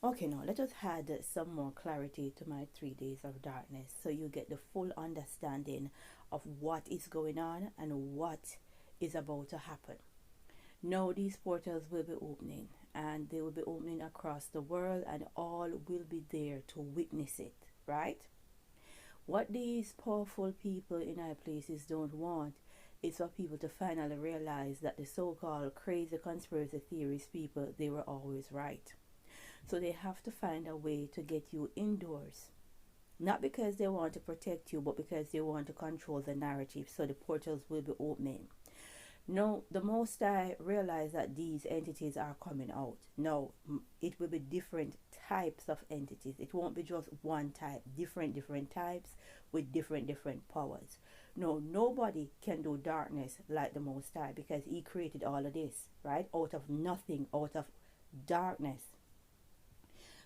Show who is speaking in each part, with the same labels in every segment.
Speaker 1: Okay, now let us add some more clarity to my 3 days of darkness so you get the full understanding of what is going on and what is about to happen. Now, these portals will be opening, and they will be opening across the world, and all will be there to witness it, right? What these powerful people in high places don't want is for people to finally realize that the so-called crazy conspiracy theorist people, they were always right. So they have to find a way to get you indoors. Not because they want to protect you, but because they want to control the narrative. So the portals will be opening. No, the most I realize that these entities are coming out. No, it will be different types of entities. It won't be just one type, different types with different powers. No, nobody can do darkness like the Most High because He created all of this, right? Out of nothing, out of darkness.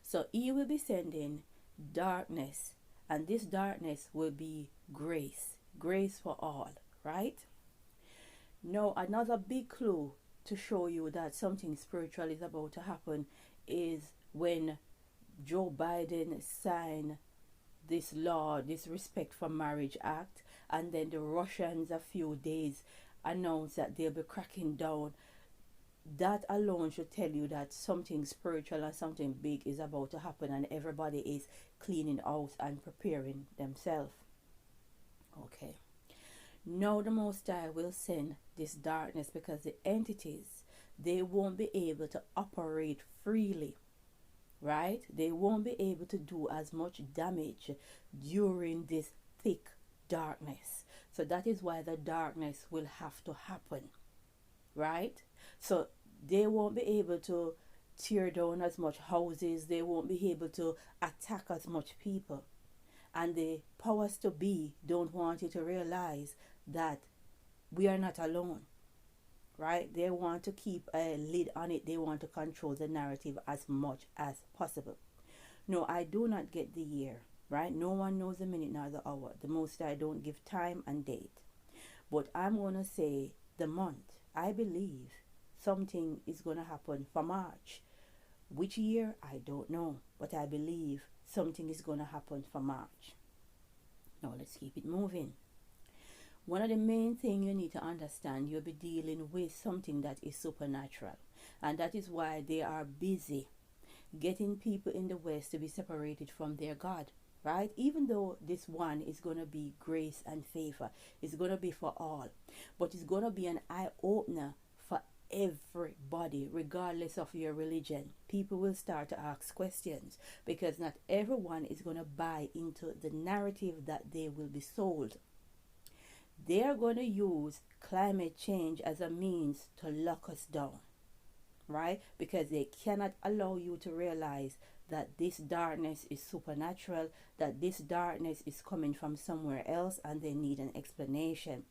Speaker 1: So He will be sending darkness, and this darkness will be grace, grace for all, right? Now, another big clue to show you that something spiritual is about to happen is when Joe Biden signed this law, this Respect for Marriage Act, and then the Russians a few days announced that they'll be cracking down. That alone should tell you that something spiritual and something big is about to happen, and everybody is cleaning out and preparing themselves. Okay. Now the Most High will send this darkness because the entities, they won't be able to operate freely, right? They won't be able to do as much damage during this thick darkness. So that is why the darkness will have to happen, right? So they won't be able to tear down as much houses. They won't be able to attack as much people. And the powers to be don't want you to realize that we are not alone, right? They want to keep a lid on it. They want to control the narrative as much as possible. No, I do not get the year, right? No one knows the minute nor the hour. The Most I don't give time and date. But I'm going to say the month. I believe something is going to happen for March. Which year? I don't know. But I believe something is going to happen for March. Now let's keep it moving. One of the main things you need to understand, you'll be dealing with something that is supernatural. And that is why they are busy getting people in the West to be separated from their God, right? Even though this one is going to be grace and favor, it's going to be for all. But it's going to be an eye-opener for everybody, regardless of your religion. People will start to ask questions because not everyone is going to buy into the narrative that they will be sold. They are going to use climate change as a means to lock us down, right? Because they cannot allow you to realize that this darkness is supernatural, that this darkness is coming from somewhere else, and they need an explanation.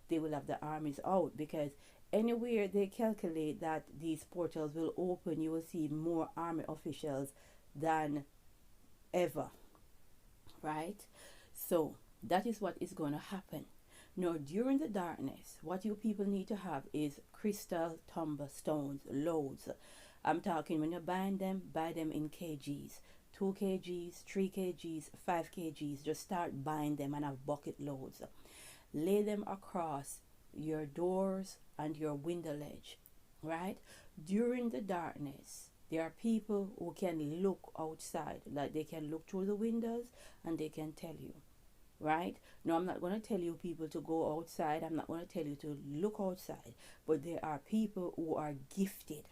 Speaker 1: They will have the armies out because anywhere they calculate that these portals will open, you will see more army officials than ever, right? So that is what is going to happen. Now, during the darkness, what you people need to have is crystal tumbler stones, loads. I'm talking when you buy them in kgs. 2 kgs, 3 kgs, 5 kgs. Just start buying them and have bucket loads. Lay them across your doors and your window ledge, right? During the darkness, there are people who can look outside, like they can look through the windows and they can tell you, right? No, I'm not going to tell you people to go outside. I'm not going to tell you to look outside. But there are people who are gifted,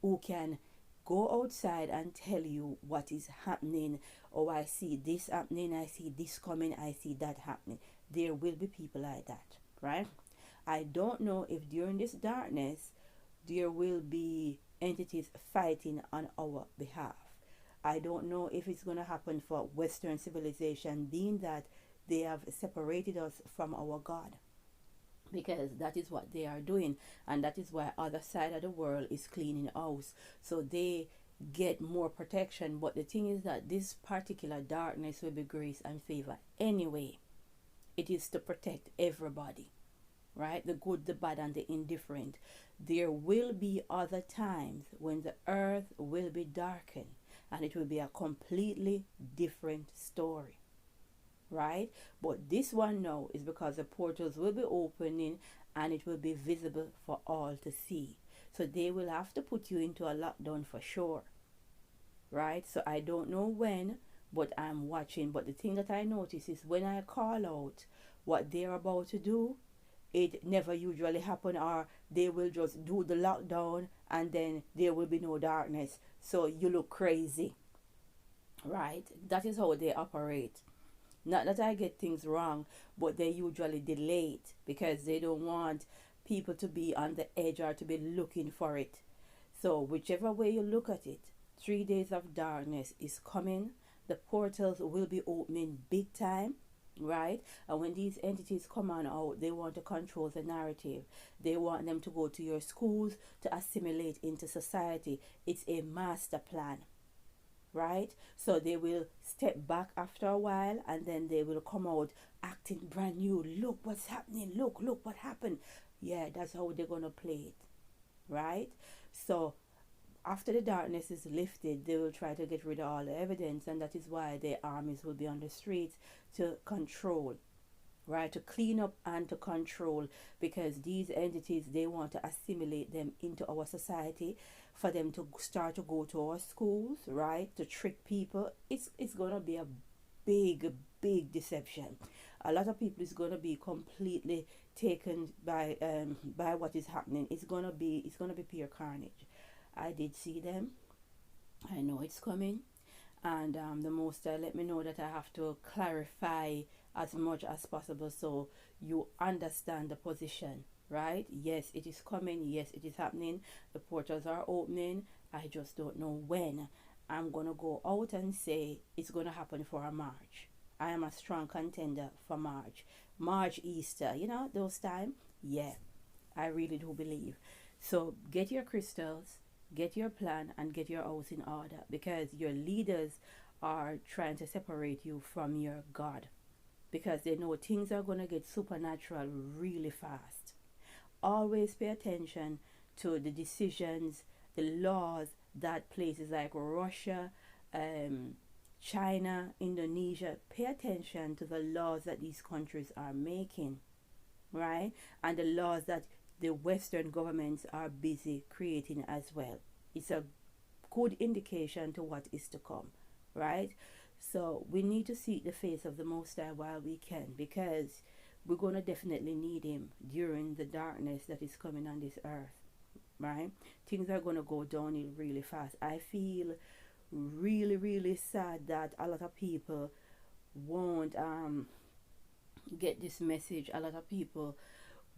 Speaker 1: who can go outside and tell you what is happening. Oh, I see this happening. I see this coming. I see that happening. There will be people like that, right? I don't know if during this darkness there will be entities fighting on our behalf. I don't know if it's going to happen for Western civilization, being that they have separated us from our God, because that is what they are doing, and that is why other side of the world is cleaning house, so they get more protection. But the thing is that this particular darkness will be grace and favor anyway. It is to protect everybody, right? The good, the bad, and the indifferent. There will be other times when the earth will be darkened, and it will be a completely different story, right? But this one now is because the portals will be opening and it will be visible for all to see. So they will have to put you into a lockdown for sure, right? So I don't know when, but I'm watching. But the thing that I notice is when I call out what they're about to do, it never usually happen, or they will just do the lockdown and then there will be no darkness. So you look crazy, right? That is how they operate. Not that I get things wrong, but they usually delay it because they don't want people to be on the edge or to be looking for it. So, whichever way you look at it, 3 days of darkness is coming. The portals will be opening big time, right? And when these entities come on out, they want to control the narrative. They want them to go to your schools to assimilate into society. It's a master plan, right? So they will step back after a while and then they will come out acting brand new. Look what's happening. Look what happened. Yeah, that's how they're going to play it, right? So after the darkness is lifted, they will try to get rid of all the evidence, and that is why their armies will be on the streets to control, right? To clean up and to control, because these entities, they want to assimilate them into our society, for them to start to go to our schools, right? To trick people. It's gonna be a big deception. A lot of people is gonna be completely taken by what is happening. It's gonna be pure carnage. I did see them. I know it's coming, and the most let me know that I have to clarify as much as possible so you understand the position, right? Yes, it is coming. Yes, it is happening. The portals are opening. I just don't know when. I'm gonna go out and say it's gonna happen for a March. I am a strong contender for March, Easter. You know those time. Yeah, I really do believe. So get your crystals, get your plan, and get your house in order, because your leaders are trying to separate you from your God, because they know things are going to get supernatural really fast. Always pay attention to the decisions, the laws that places like Russia, China, Indonesia, pay attention to the laws that these countries are making, right? And the laws that the Western governments are busy creating as well. It's a good indication to what is to come, right? So we need to seek the face of the Most High while we can, because we're going to definitely need Him during the darkness that is coming on this earth, right? Things are going to go downhill really fast. I feel really sad that a lot of people won't get this message. A lot of people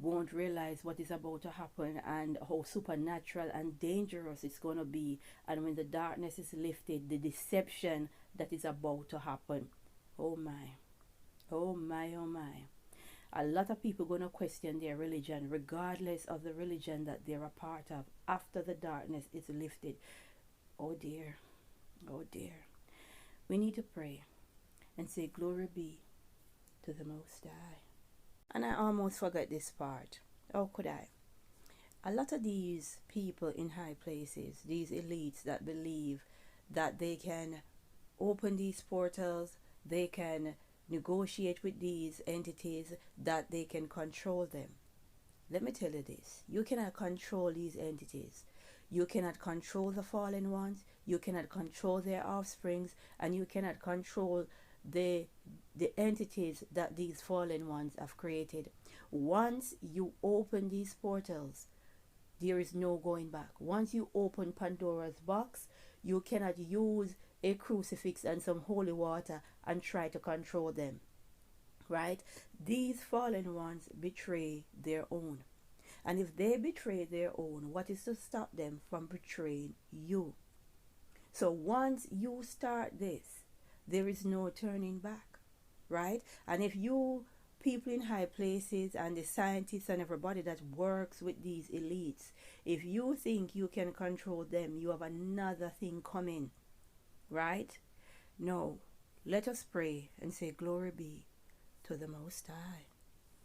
Speaker 1: won't realize what is about to happen and how supernatural and dangerous it's going to be. And when the darkness is lifted, the deception that is about to happen. Oh my. Oh my, oh my. A lot of people going to question their religion, regardless of the religion that they're a part of, after the darkness is lifted. Oh dear. Oh dear. We need to pray and say, glory be to the Most High. And I almost forgot this part. How could I? A lot of these people in high places, these elites that believe that they can open these portals, they can negotiate with these entities, that they can control them. Let me tell you this. You cannot control these entities. You cannot control the fallen ones. You cannot control their offsprings. And you cannot control the entities that these fallen ones have created. Once you open these portals, there is no going back. Once you open Pandora's box, you cannot use a crucifix and some holy water and try to control them, right? These fallen ones betray their own. And if they betray their own, what is to stop them from betraying you? So once you start this, there is no turning back, right? And if you people in high places and the scientists and everybody that works with these elites, if you think you can control them, you have another thing coming, right? No. Let us pray and say, glory be to the Most High.